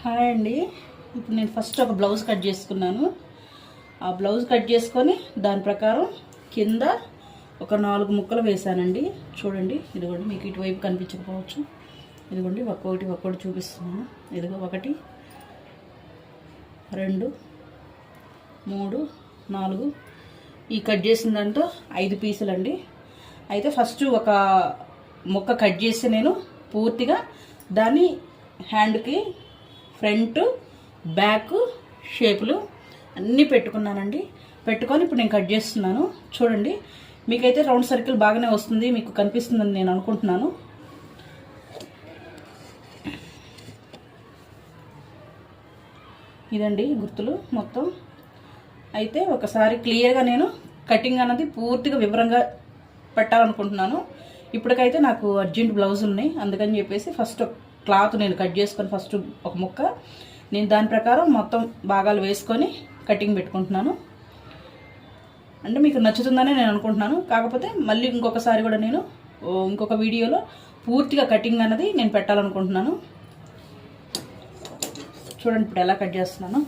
Hi అండి. ఇప్పుడు నేను ఫస్ట్ ఒక బ్లౌజ్ కట్ చేసుకున్నాను. ఆ బ్లౌజ్ కట్ చేసుకొని దాని ప్రకారం కింద ఒక 4 ముక్కలు వేసానండి. చూడండి, ఇదిగోండి, మీకు ఇటువైపు కనిపించకపోవచ్చు. ఇదిగోండి, ఒక్కొక్కటి చూపిస్తున్నాను. ఇదిగో 1 2 3 4 ఈ కట్ చేసిన దాంతో 5 పీసులండి. అయితే ఫస్ట్ ఒక ముక్క కట్ చేసి నేను పూర్తిగా దాన్ని హ్యాండ్కి ఫ్రంట్ బ్యాక్ షేపులు అన్నీ పెట్టుకున్నానండి. పెట్టుకొని ఇప్పుడు నేను కట్ చేస్తున్నాను. చూడండి, మీకైతే రౌండ్ సర్కిల్ బాగానే వస్తుంది, మీకు కనిపిస్తుందని నేను అనుకుంటున్నాను. ఇదండి గుర్తులు మొత్తం. అయితే ఒకసారి క్లియర్గా నేను కటింగ్ అన్నది పూర్తిగా వివరంగా పెట్టాలనుకుంటున్నాను. ఇప్పటికైతే నాకు అర్జెంట్ బ్లౌజ్ ఉన్నాయి, అందుకని చెప్పేసి ఫస్ట్ క్లాత్ నేను కట్ చేసుకొని ఫస్ట్ ఒక ముక్క నేను దాని ప్రకారం మొత్తం భాగాలు వేసుకొని కటింగ్ పెట్టుకుంటున్నాను. అంటే మీకు నచ్చుతుందని నేను అనుకుంటున్నాను. కాకపోతే మళ్ళీ ఇంకొకసారి కూడా నేను ఇంకొక వీడియోలో పూర్తిగా కటింగ్ అన్నది నేను పెట్టాలనుకుంటున్నాను. చూడండి ఇప్పుడు ఎలా కట్ చేస్తున్నాను.